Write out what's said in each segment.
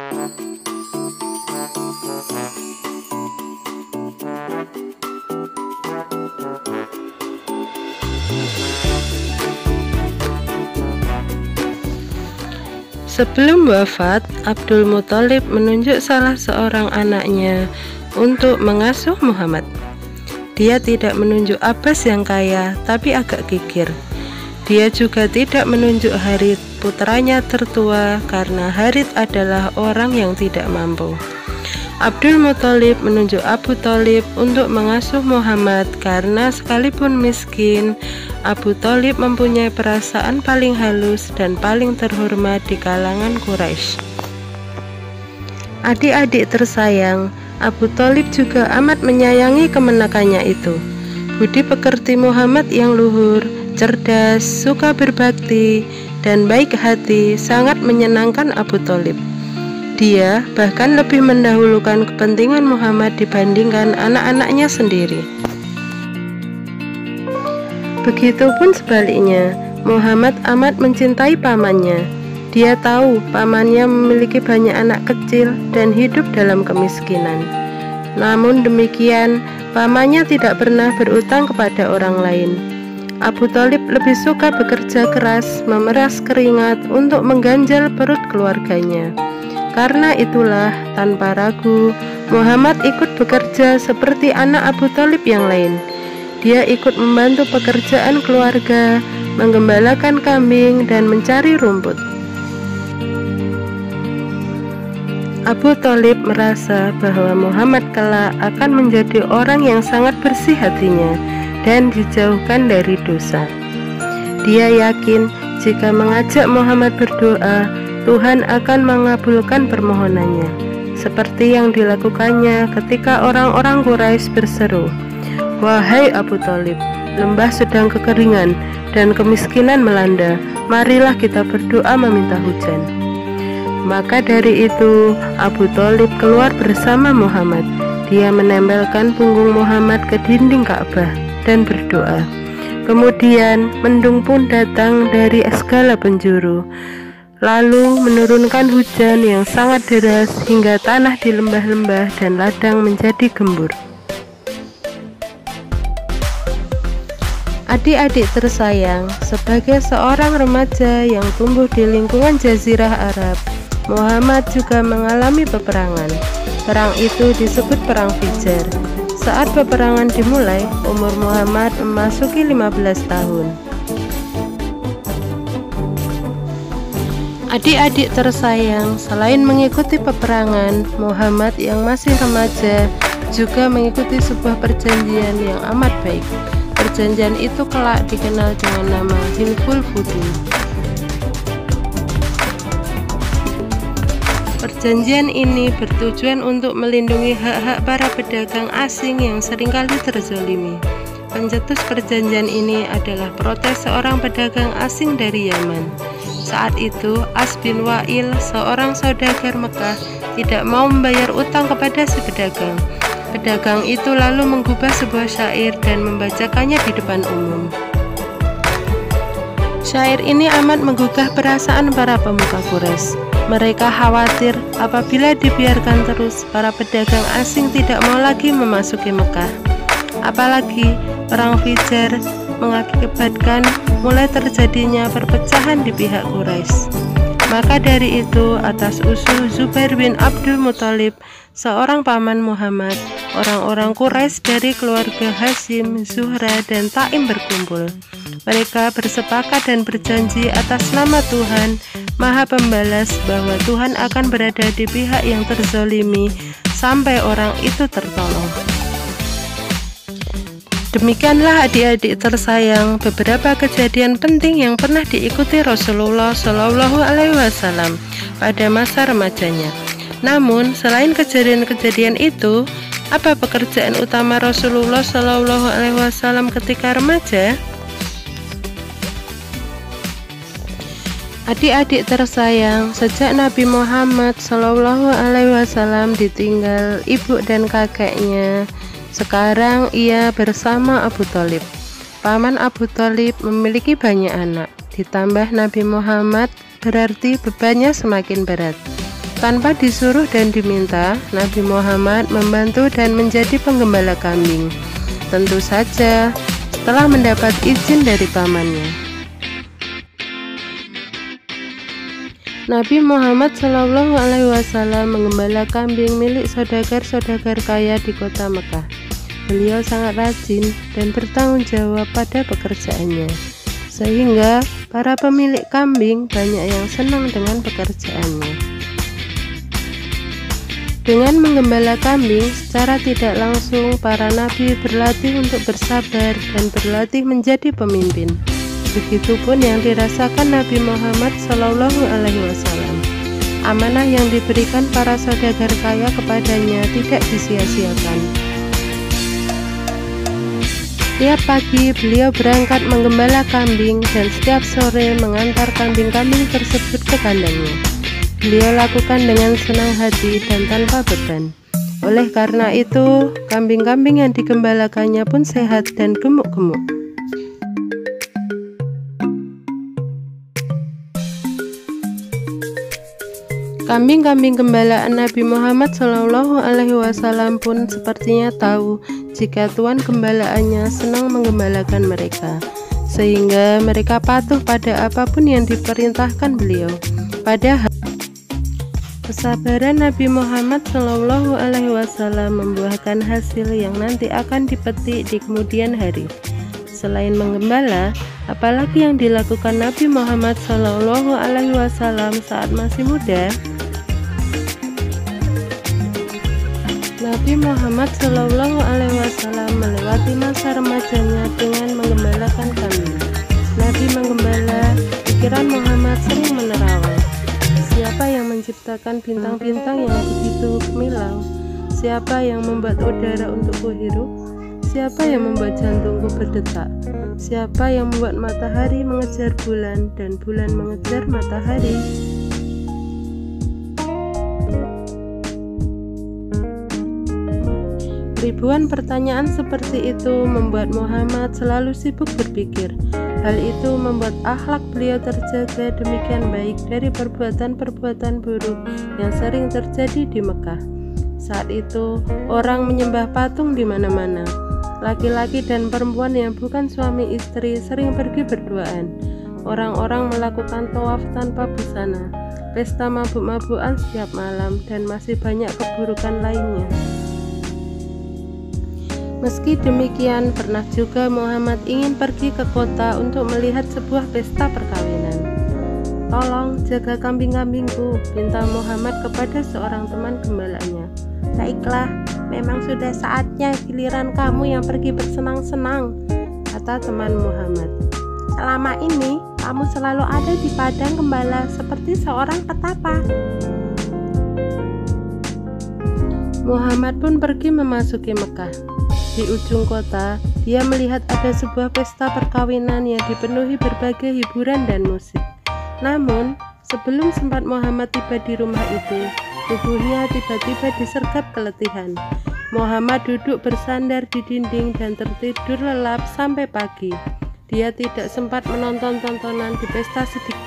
Sebelum wafat, Abdul Muthalib menunjuk salah seorang anaknya untuk mengasuh Muhammad. Dia tidak menunjuk Abbas yang kaya, tapi agak gigir. Dia juga tidak menunjuk Harith, putranya tertua, karena Harith adalah orang yang tidak mampu. Abdul Muthalib menunjuk Abu Thalib untuk mengasuh Muhammad karena sekalipun miskin, Abu Thalib mempunyai perasaan paling halus dan paling terhormat di kalangan Quraisy. Adik-adik tersayang, Abu Thalib juga amat menyayangi kemenakannya itu. Budi pekerti Muhammad yang luhur, cerdas, suka berbakti, dan baik hati sangat menyenangkan Abu Thalib. Dia bahkan lebih mendahulukan kepentingan Muhammad dibandingkan anak-anaknya sendiri. Begitupun sebaliknya, Muhammad amat mencintai pamannya. Dia tahu pamannya memiliki banyak anak kecil dan hidup dalam kemiskinan. Namun demikian, pamannya tidak pernah berutang kepada orang lain. Abu Thalib lebih suka bekerja keras, memeras keringat untuk mengganjal perut keluarganya. Karena itulah, tanpa ragu, Muhammad ikut bekerja seperti anak Abu Thalib yang lain. Dia ikut membantu pekerjaan keluarga, menggembalakan kambing, dan mencari rumput. Abu Thalib merasa bahwa Muhammad kelak akan menjadi orang yang sangat bersih hatinya dan dijauhkan dari dosa. Dia yakin jika mengajak Muhammad berdoa, Tuhan akan mengabulkan permohonannya, seperti yang dilakukannya ketika orang-orang Quraisy berseru, "Wahai Abu Thalib, lembah sedang kekeringan dan kemiskinan melanda, marilah kita berdoa meminta hujan." Maka dari itu, Abu Thalib keluar bersama Muhammad. Dia menempelkan punggung Muhammad ke dinding Ka'bah dan berdoa. Kemudian mendung pun datang dari segala penjuru, lalu menurunkan hujan yang sangat deras hingga tanah di lembah-lembah dan ladang menjadi gembur. Adik-adik tersayang, sebagai seorang remaja yang tumbuh di lingkungan Jazirah Arab, Muhammad juga mengalami peperangan. Perang itu disebut Perang Fijar. Saat peperangan dimulai, umur Muhammad memasuki 15 tahun. Adik-adik tersayang, selain mengikuti peperangan, Muhammad yang masih remaja juga mengikuti sebuah perjanjian yang amat baik. Perjanjian itu kelak dikenal dengan nama Hilful Fudul. Perjanjian ini bertujuan untuk melindungi hak-hak para pedagang asing yang seringkali terzalimi. Pencetus perjanjian ini adalah protes seorang pedagang asing dari Yaman. Saat itu, As bin Wa'il, seorang saudagar Mekah, tidak mau membayar utang kepada si pedagang. Pedagang itu lalu menggubah sebuah syair dan membacakannya di depan umum. Syair ini amat menggugah perasaan para pemuka Quraisy. Mereka khawatir apabila dibiarkan terus, para pedagang asing tidak mau lagi memasuki Mekah. Apalagi Perang Fijar mengakibatkan mulai terjadinya perpecahan di pihak Quraisy. Maka dari itu, atas usul Zubair bin Abdul Muthalib, seorang paman Muhammad, orang-orang Quraisy dari keluarga Hashim, Zuhra, dan Taim berkumpul. Mereka bersepakat dan berjanji atas nama Tuhan Maha Pembalas bahwa Tuhan akan berada di pihak yang terzalimi sampai orang itu tertolong. Demikianlah adik-adik tersayang beberapa kejadian penting yang pernah diikuti Rasulullah Shallallahu Alaihi Wasallam pada masa remajanya. Namun selain kejadian-kejadian itu, apa pekerjaan utama Rasulullah Shallallahu Alaihi Wasallam ketika remaja? Adik-adik tersayang, sejak Nabi Muhammad Shallallahu Alaihi Wasallam ditinggal ibu dan kakeknya, sekarang ia bersama Abu Thalib. Paman Abu Thalib memiliki banyak anak, ditambah Nabi Muhammad, berarti bebannya semakin berat. Tanpa disuruh dan diminta, Nabi Muhammad membantu dan menjadi penggembala kambing. Tentu saja setelah mendapat izin dari pamannya. Nabi Muhammad SAW menggembala kambing milik saudagar-saudagar kaya di kota Mekah. Beliau sangat rajin dan bertanggung jawab pada pekerjaannya, sehingga para pemilik kambing banyak yang senang dengan pekerjaannya. Dengan menggembala kambing, secara tidak langsung para nabi berlatih untuk bersabar dan berlatih menjadi pemimpin. Begitupun yang dirasakan Nabi Muhammad SAW. Amanah yang diberikan para saudagar kaya kepadanya tidak disia-siakan. Tiap pagi beliau berangkat menggembala kambing dan setiap sore mengantar kambing-kambing tersebut ke kandangnya. Beliau lakukan dengan senang hati dan tanpa beban. Oleh karena itu, kambing-kambing yang digembalakannya pun sehat dan gemuk-gemuk. Kambing-kambing gembalaan Nabi Muhammad SAW pun sepertinya tahu jika tuan gembalaannya senang menggembalakan mereka, sehingga mereka patuh pada apapun yang diperintahkan beliau. Padahal kesabaran Nabi Muhammad SAW membuahkan hasil yang nanti akan dipetik di kemudian hari. Selain menggembala, apalagi yang dilakukan Nabi Muhammad SAW saat masih muda? Nabi Muhammad SAW melewati masa remajanya dengan menggembalakan kambing. Nabi menggembala, pikiran Muhammad sering menerawang. Siapa yang menciptakan bintang-bintang yang begitu gemilang? Siapa yang membuat udara untukku hirup? Siapa yang membuat jantungku berdetak? Siapa yang membuat matahari mengejar bulan dan bulan mengejar matahari? Ribuan pertanyaan seperti itu membuat Muhammad selalu sibuk berpikir. Hal itu membuat akhlak beliau terjaga demikian baik dari perbuatan-perbuatan buruk yang sering terjadi di Mekah. Saat itu, orang menyembah patung di mana-mana. Laki-laki dan perempuan yang bukan suami istri sering pergi berduaan. Orang-orang melakukan tawaf tanpa busana, pesta mabuk-mabukan setiap malam, dan masih banyak keburukan lainnya. Meski demikian, pernah juga Muhammad ingin pergi ke kota untuk melihat sebuah pesta perkawinan. "Tolong jaga kambing-kambingku," pinta Muhammad kepada seorang teman gembalanya. "Baiklah, memang sudah saatnya giliran kamu yang pergi bersenang-senang," kata teman Muhammad. "Selama ini, kamu selalu ada di padang gembala seperti seorang petapa." Muhammad pun pergi memasuki Mekah. Di ujung kota, dia melihat ada sebuah pesta perkawinan yang dipenuhi berbagai hiburan dan musik. Namun, sebelum sempat Muhammad tiba di rumah itu, tubuhnya tiba-tiba disergap keletihan. Muhammad duduk bersandar di dinding dan tertidur lelap sampai pagi. Dia tidak sempat menonton tontonan di pesta sedikit.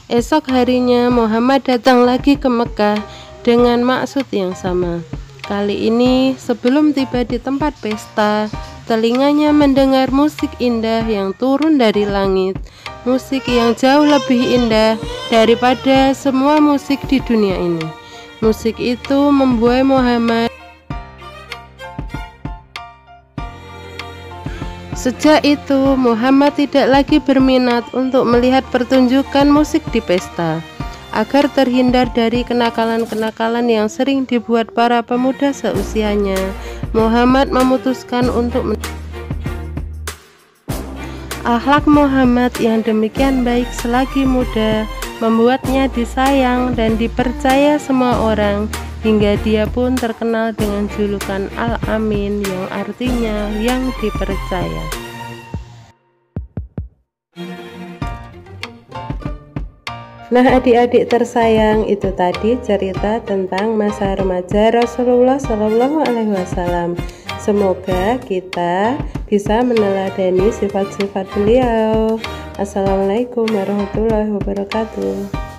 Esok harinya Muhammad datang lagi ke Mekah dengan maksud yang sama. Kali ini, sebelum tiba di tempat pesta, telinganya mendengar musik indah yang turun dari langit. Musik yang jauh lebih indah daripada semua musik di dunia ini. Musik itu membuat Muhammad. Sejak itu, Muhammad tidak lagi berminat untuk melihat pertunjukan musik di pesta. Agar terhindar dari kenakalan-kenakalan yang sering dibuat para pemuda seusianya, Muhammad memutuskan untuk akhlak Muhammad yang demikian baik selagi muda membuatnya disayang dan dipercaya semua orang, hingga dia pun terkenal dengan julukan Al-Amin yang artinya yang dipercaya. Nah, adik-adik tersayang, itu tadi cerita tentang masa remaja Rasulullah SAW. Semoga kita bisa meneladani sifat-sifat beliau. Assalamualaikum warahmatullahi wabarakatuh.